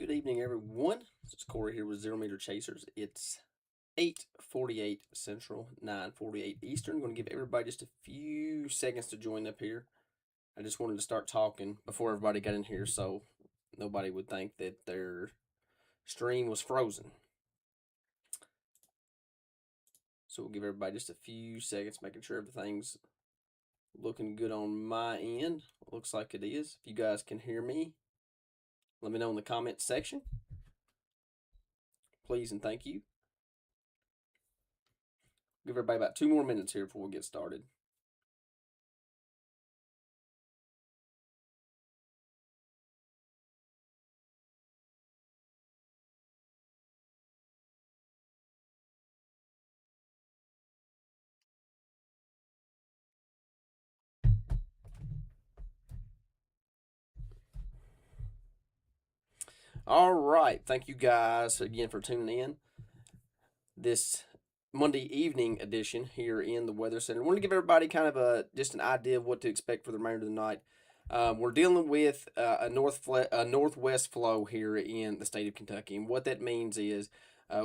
Good evening, everyone. This is Corey here with Zero Meter Chasers. It's 8:48 Central, 9:48 Eastern. I'm going to give everybody just a few seconds to join up here. I just wanted to start talking before everybody got in here so nobody would think that their stream was frozen. So we'll give everybody just a few seconds, making sure everything's looking good on my end. Looks like it is. If you guys can hear me, let me know in the comments section. Please and thank you. Give everybody about 2 more minutes here before we get started. All right. Thank you guys again for tuning in. This Monday evening edition here in the Weather Center. I want to give everybody kind of just an idea of what to expect for the remainder of the night. We're dealing with a northwest flow here in the state of Kentucky, and what that means is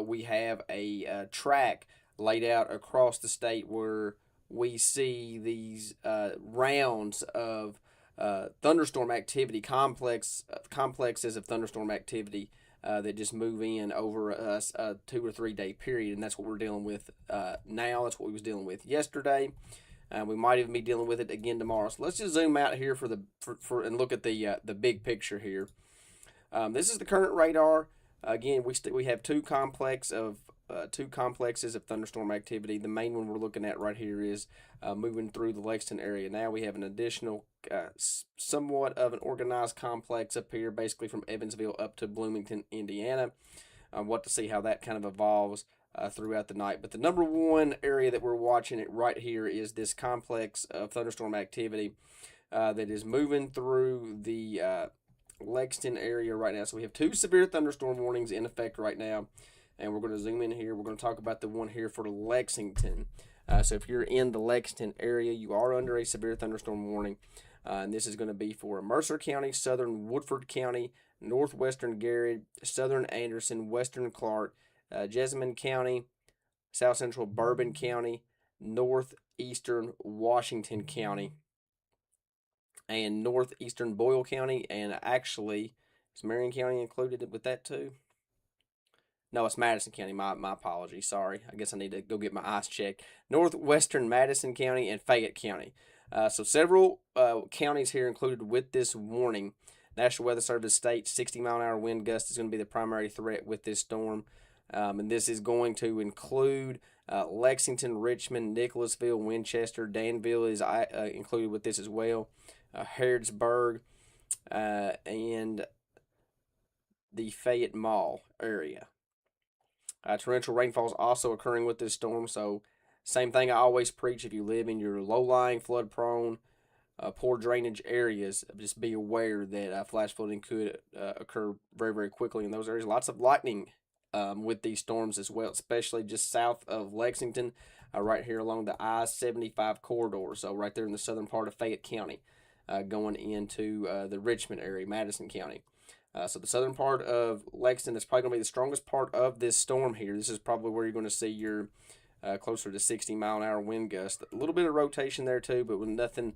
we have a track laid out across the state where we see these rounds of thunderstorm activity, complexes of thunderstorm activity that just move in over a 2 or 3 day period, and that's what we're dealing with now. That's what we was dealing with yesterday. We might even be dealing with it again tomorrow. So let's just zoom out here and look at the big picture here. This is the current radar. Again, we have two complexes of thunderstorm activity. The main one we're looking at right here is moving through the Lexington area. Now we have an additional, somewhat of an organized complex up here, basically from Evansville up to Bloomington, Indiana. What to see how that kind of evolves throughout the night. But the number one area that we're watching it right here is this complex of thunderstorm activity that is moving through the Lexington area right now. So we have 2 severe thunderstorm warnings in effect right now, and we're going to zoom in here. We're going to talk about the one here for Lexington. So if you're in the Lexington area, you are under a severe thunderstorm warning, and this is going to be for Mercer County, southern Woodford County, northwestern Garrett, southern Anderson, western Clark, Jessamine County, south central Bourbon County, northeastern Washington County, and northeastern Boyle County. And actually, is Marion County included with that too? No, it's Madison County. My apologies. Sorry. I guess I need to go get my eyes checked. Northwestern Madison County and Fayette County. So several counties here included with this warning. National Weather Service states 60-mile-an-hour wind gust is going to be the primary threat with this storm. And this is going to include Lexington, Richmond, Nicholasville, Winchester. Danville is included with this as well. Harrodsburg, and the Fayette Mall area. Torrential rainfall is also occurring with this storm, so same thing I always preach. If you live in your low-lying, flood-prone, poor drainage areas, just be aware that flash flooding could occur very, very quickly in those areas. Lots of lightning with these storms as well, especially just south of Lexington, right here along the I-75 corridor, so right there in the southern part of Fayette County, going into the Richmond area, Madison County. So the southern part of Lexington is probably going to be the strongest part of this storm here. This is probably where you're going to see your closer to 60-mile-an-hour wind gust. A little bit of rotation there too, but with nothing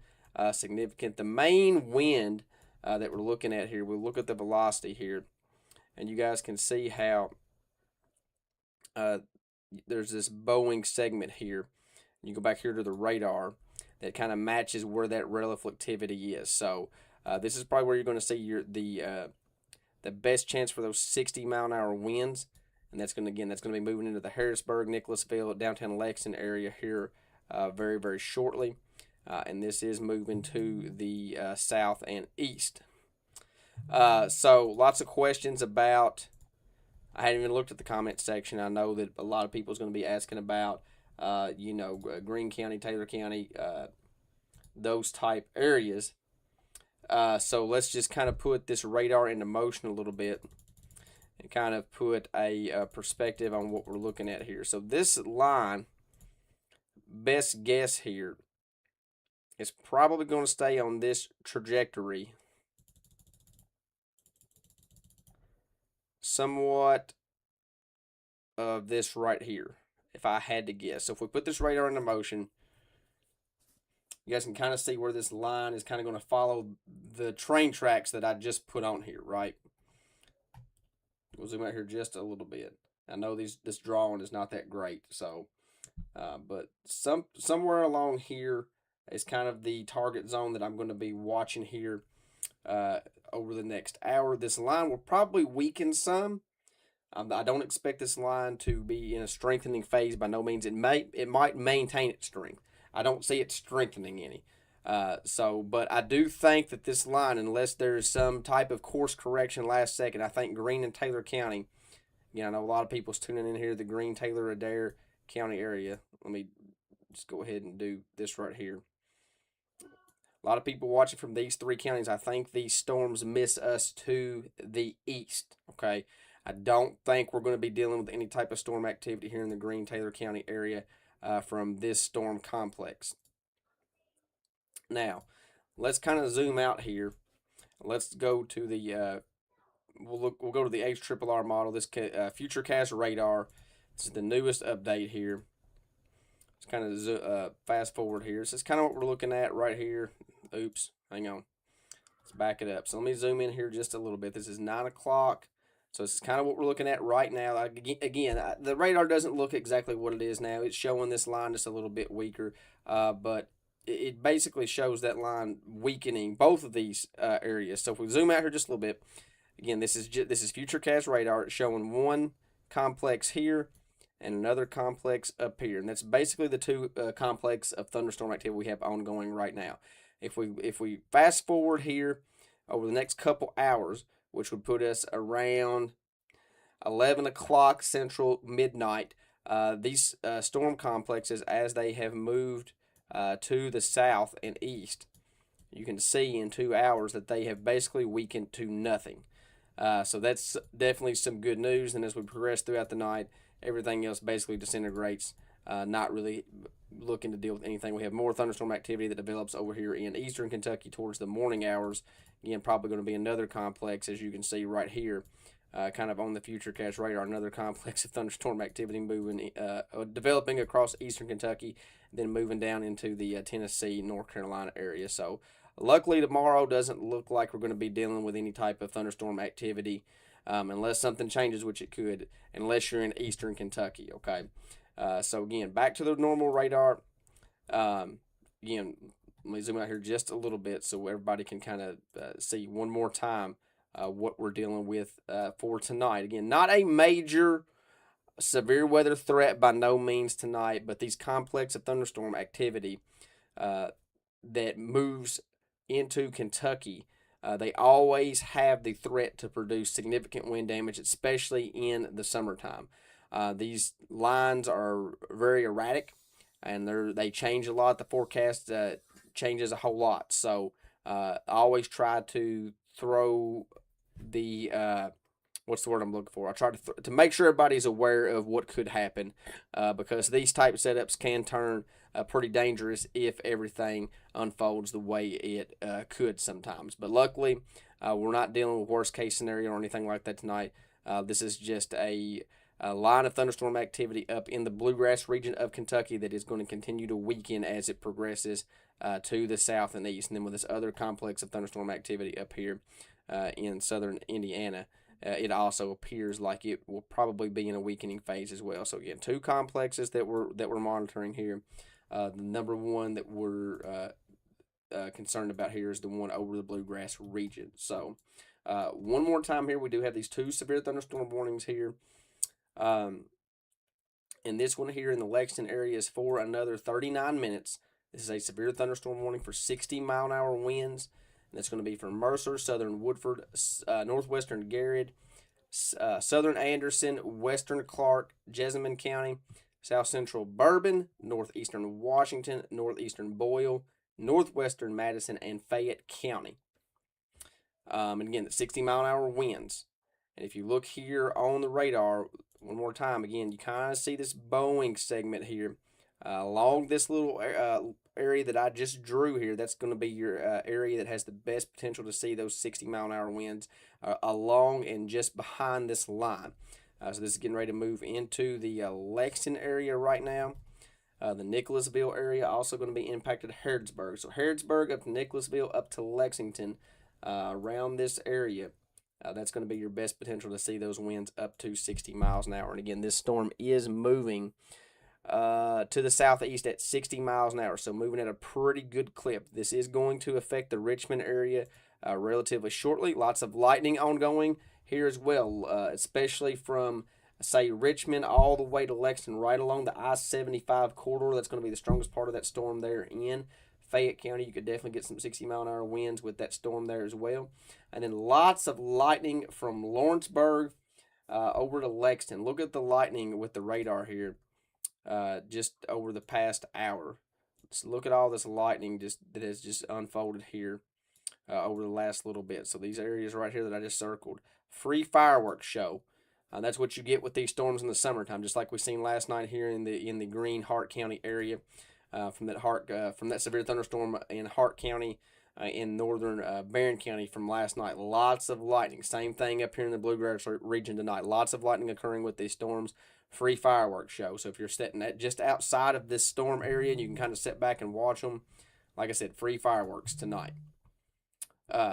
significant. The main wind that we're looking at here, we'll look at the velocity here, and you guys can see how there's this bowing segment here. You go back here to the radar that kind of matches where that reflectivity is. So this is probably where you're going to see the best chance for those 60-mile-an-hour winds, and that's going to be moving into the Harrisburg, Nicholasville, downtown Lexington area here very, very shortly. And this is moving to the south and east. So lots of questions about. I hadn't even looked at the comment section. I know that a lot of people is going to be asking about, Greene County, Taylor County, those type areas. So let's just kind of put this radar into motion a little bit and kind of put a perspective on what we're looking at here. So this line, best guess here, is probably going to stay on this trajectory somewhat of this right here, if I had to guess. So if we put this radar into motion, you guys can kind of see where this line is kind of going to follow the train tracks that I just put on here, right? We'll zoom out here just a little bit. I know this drawing is not that great, so but somewhere along here is kind of the target zone that I'm going to be watching here over the next hour. This line will probably weaken some. I don't expect this line to be in a strengthening phase by no means. It might maintain its strength. I don't see it strengthening any. But I do think that this line, unless there's some type of course correction last second, I think Greene and Taylor County. I know a lot of people's tuning in here, the Greene, Taylor, Adair County area. Let me just go ahead and do this right here. A lot of people watching from these three counties. I think these storms miss us to the east. Okay. I don't think we're going to be dealing with any type of storm activity here in the Greene, Taylor County area from this storm complex. Now, let's kind of zoom out here. Let's go to the we'll go to the HRRR model. This Futurecast radar. This is the newest update here. Let's kind of fast forward here. This is kind of what we're looking at right here. Oops, hang on. Let's back it up. So let me zoom in here just a little bit. This is 9 o'clock. So this is kind of what we're looking at right now. Again, the radar doesn't look exactly what it is now. It's showing this line just a little bit weaker, but it basically shows that line weakening both of these areas. So if we zoom out here just a little bit, again, this is Futurecast radar. It's showing one complex here and another complex up here, and that's basically the two complex of thunderstorm activity we have ongoing right now. If we fast forward here over the next couple hours, which would put us around 11 o'clock Central, midnight, these storm complexes, as they have moved to the south and east, you can see in 2 hours that they have basically weakened to nothing. So that's definitely some good news. And as we progress throughout the night, everything else basically disintegrates, not really looking to deal with anything. We have more thunderstorm activity that develops over here in eastern Kentucky towards the morning hours. Again, probably going to be another complex, as you can see right here, kind of on the Futurecast radar, another complex of thunderstorm activity moving, developing across eastern Kentucky, then moving down into the Tennessee, North Carolina area. So luckily tomorrow doesn't look like we're going to be dealing with any type of thunderstorm activity, unless something changes, which it could, unless you're in eastern Kentucky, okay? So again, back to the normal radar. Again, let me zoom out here just a little bit so everybody can kind of see one more time what we're dealing with for tonight. Again, not a major severe weather threat by no means tonight, but these complex of thunderstorm activity that moves into Kentucky, they always have the threat to produce significant wind damage, especially in the summertime. These lines are very erratic, and they change a lot. The forecast changes a whole lot. So I always try to throw the what's the word I'm looking for? I try to make sure everybody's aware of what could happen, because these type of setups can turn pretty dangerous if everything unfolds the way it could sometimes. But luckily, we're not dealing with worst case scenario or anything like that tonight. This is just a line of thunderstorm activity up in the bluegrass region of Kentucky that is going to continue to weaken as it progresses to the south and east. And then with this other complex of thunderstorm activity up here in southern Indiana, it also appears like it will probably be in a weakening phase as well. So again, two complexes that we're monitoring here. The number one that we're concerned about here is the one over the bluegrass region. So one more time here, we do have these two severe thunderstorm warnings here. And this one here in the Lexington area is for another 39 minutes. This is a severe thunderstorm warning for 60-mile-an-hour winds. And that's going to be for Mercer, southern Woodford, northwestern Garrett, southern Anderson, western Clark, Jessamine County, south central Bourbon, northeastern Washington, northeastern Boyle, northwestern Madison, and Fayette County. And again, the 60-mile-an-hour winds. And if you look here on the radar, one more time, again, you kind of see this Boeing segment here Along this little area that I just drew here, that's going to be your area that has the best potential to see those 60-mile-an-hour winds along and just behind this line. So this is getting ready to move into the Lexington area right now. The Nicholasville area also going to be impacted. Harrodsburg. So Harrodsburg up to Nicholasville up to Lexington, around this area. That's going to be your best potential to see those winds up to 60 miles an hour. And again, this storm is moving to the southeast at 60 miles an hour, so moving at a pretty good clip. This is going to affect the Richmond area relatively shortly. Lots of lightning ongoing here as well, especially from, say, Richmond all the way to Lexington, right along the I-75 corridor. That's going to be the strongest part of that storm there in Fayette County. You could definitely get some 60-mile-an-hour winds with that storm there as well. And then lots of lightning from Lawrenceburg over to Lexington. Look at the lightning with the radar here just over the past hour. So look at all this lightning that has just unfolded here over the last little bit. So these areas right here that I just circled. Free fireworks show. That's what you get with these storms in the summertime, just like we seen last night here in the Green Hart County area from that severe thunderstorm in Hart County in northern Barron County from last night. Lots of lightning. Same thing up here in the Bluegrass region tonight. Lots of lightning occurring with these storms. Free fireworks show. So if you're sitting at just outside of this storm area, and you can kind of sit back and watch them. Like I said, free fireworks tonight.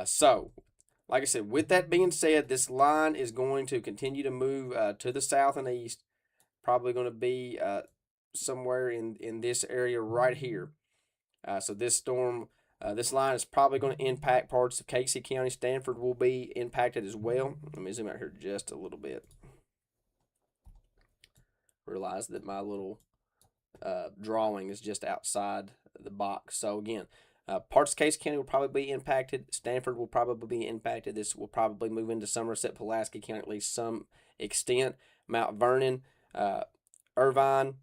So, like I said, with that being said, this line is going to continue to move to the south and east. Probably going to be somewhere in this area right here. So this storm, this line is probably going to impact parts of Casey County. Stanford will be impacted as well. Let me zoom out here just a little bit. Realize that my little drawing is just outside the box. So again, parts of Casey County will probably be impacted. Stanford will probably be impacted. This will probably move into Somerset, Pulaski County at least some extent. Mount Vernon, Irvine,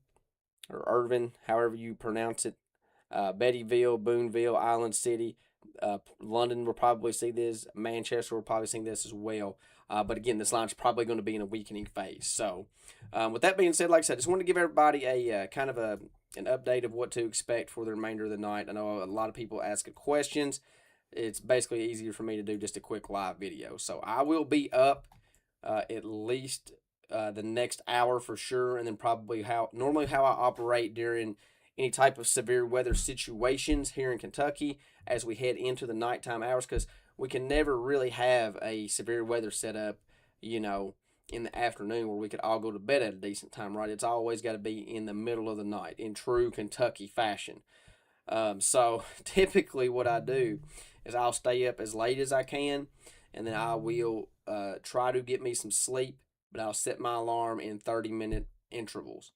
or Irvin, however you pronounce it, Bettyville, Boonville, Island City, London will probably see this. Manchester will probably see this as well. But again, this line's probably going to be in a weakening phase. So, with that being said, like I said, I just want to give everybody a kind of an update of what to expect for the remainder of the night. I know a lot of people ask questions. It's basically easier for me to do just a quick live video. So I will be up at least the next hour for sure, and then probably normally how I operate during any type of severe weather situations here in Kentucky as we head into the nighttime hours, because we can never really have a severe weather setup, in the afternoon where we could all go to bed at a decent time, right? It's always got to be in the middle of the night in true Kentucky fashion. So typically what I do is I'll stay up as late as I can, and then I will try to get me some sleep, but I'll set my alarm in 30-minute intervals.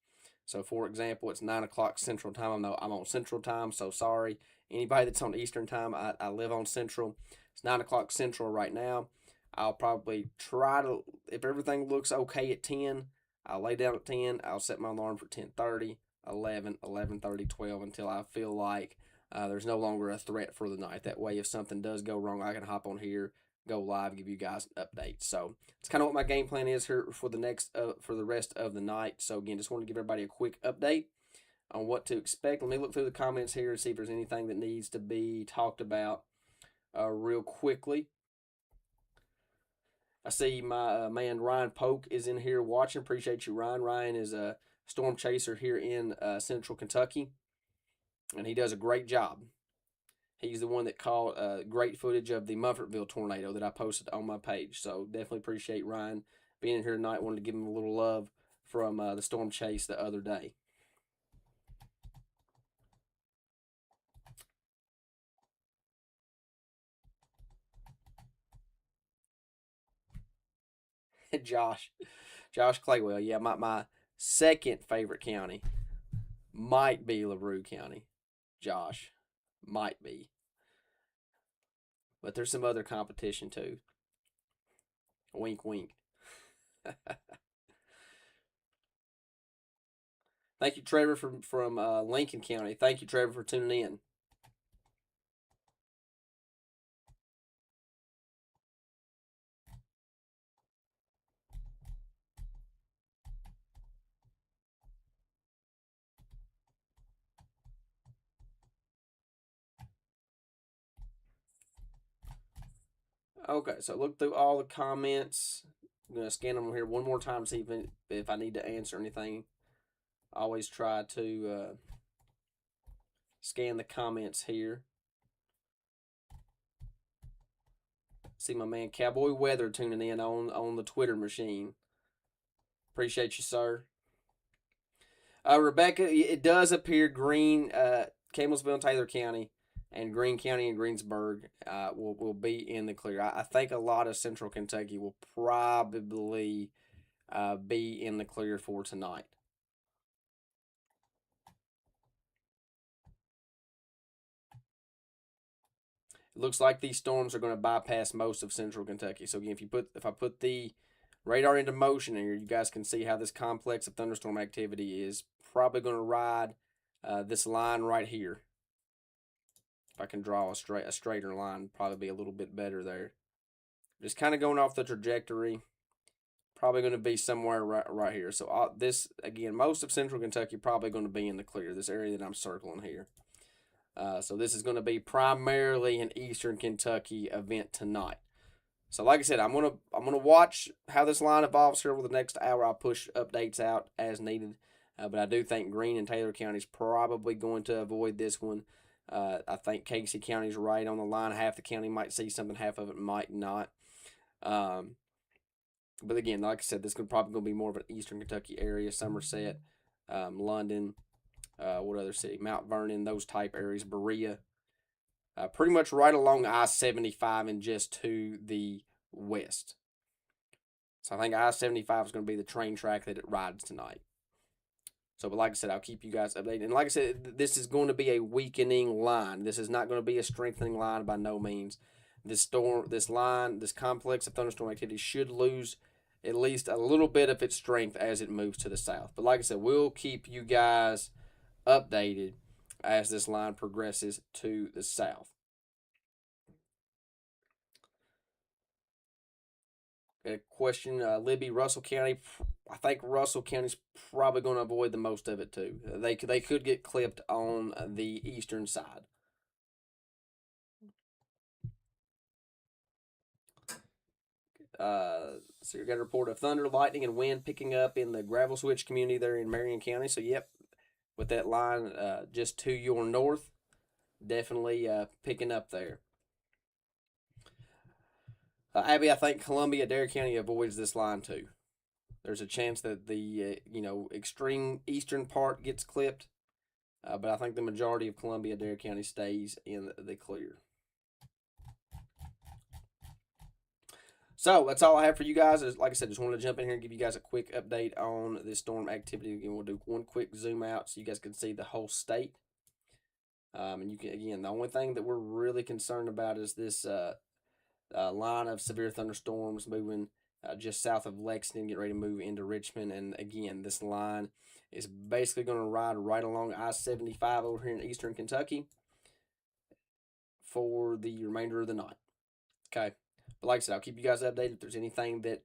So, for example, it's 9 o'clock Central Time. I'm on Central Time, so sorry. Anybody that's on Eastern Time, I live on Central. It's 9 o'clock Central right now. I'll probably try to, if everything looks okay at 10, I'll lay down at 10. I'll set my alarm for 10:30, 11, 11:30, 12 until I feel like there's no longer a threat for the night. That way, if something does go wrong, I can hop on here, go live, give you guys an update. So it's kind of what my game plan is here for the rest of the night. So again, just want to give everybody a quick update on what to expect. Let me look through the comments here and see if there's anything that needs to be talked about real quickly. I see my man Ryan Polk is in here watching. Appreciate you, Ryan. Ryan is a storm chaser here in Central Kentucky, and he does a great job. He's the one that caught great footage of the Mumfortville tornado that I posted on my page. So definitely appreciate Ryan being in here tonight. Wanted to give him a little love from the storm chase the other day. Josh Claywell. Yeah, my second favorite county might be LaRue County. Josh, might be. But there's some other competition too. Wink, wink. Thank you, Trevor, from Lincoln County. Thank you, Trevor, for tuning in. Okay, so look through all the comments. I'm gonna scan them here one more time to see if I need to answer anything. I always try to scan the comments here. See my man Cowboy Weather tuning in on the Twitter machine. Appreciate you, sir. Rebecca, it does appear Green, Campbellsville and Taylor County, and Greene County and Greensburg will be in the clear. I think a lot of Central Kentucky will probably be in the clear for tonight. It looks like these storms are going to bypass most of Central Kentucky. So again, if I put the radar into motion here, you guys can see how this complex of thunderstorm activity is probably going to ride this line right here. If I can draw a straighter line, probably be a little bit better there. Just kind of going off the trajectory, probably going to be somewhere right here. So this again, most of Central Kentucky probably going to be in the clear. This area that I'm circling here. So this is going to be primarily an Eastern Kentucky event tonight. So like I said, I'm gonna watch how this line evolves here over the next hour. I'll push updates out as needed, but I do think Greene and Taylor County is probably going to avoid this one. I think Casey County is right on the line. Half the county might see something, half of it might not. But again, like I said, this is probably going to be more of an Eastern Kentucky area, Somerset, London, what other city? Mount Vernon, those type areas, Berea. Pretty much right along I-75 and just to the west. So I think I-75 is going to be the train track that it rides tonight. So, but like I said, I'll keep you guys updated. And like I said, this is going to be a weakening line. This is not going to be a strengthening line by no means. This line, this complex of thunderstorm activity should lose at least a little bit of its strength as it moves to the south. But like I said, we'll keep you guys updated as this line progresses to the south. Got a question, Libby, Russell County. I think Russell County's probably going to avoid the most of it too. They could get clipped on the eastern side. So you got a report of thunder, lightning, and wind picking up in the Gravel Switch community there in Marion County. So yep, with that line just to your north, definitely picking up there. Abby, I think Columbia, Dare County avoids this line too. There's a chance that the extreme eastern part gets clipped, but I think the majority of Columbia, Dare County stays in the clear. So that's all I have for you guys. Like I said, just wanted to jump in here and give you guys a quick update on this storm activity. Again, we'll do one quick zoom out so you guys can see the whole state. And you can, again, the only thing that we're really concerned about is this line of severe thunderstorms moving just south of Lexington, get ready to move into Richmond. And again, this line is basically going to ride right along I-75 over here in eastern Kentucky for the remainder of the night. Okay. But like I said, I'll keep you guys updated. If there's anything that,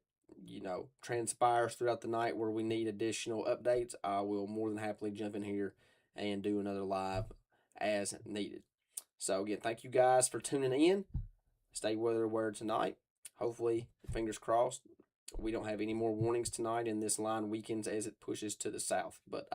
transpires throughout the night where we need additional updates, I will more than happily jump in here and do another live as needed. So again, thank you guys for tuning in. Stay weather aware tonight. Hopefully, fingers crossed, we don't have any more warnings tonight and this line weakens as it pushes to the south. But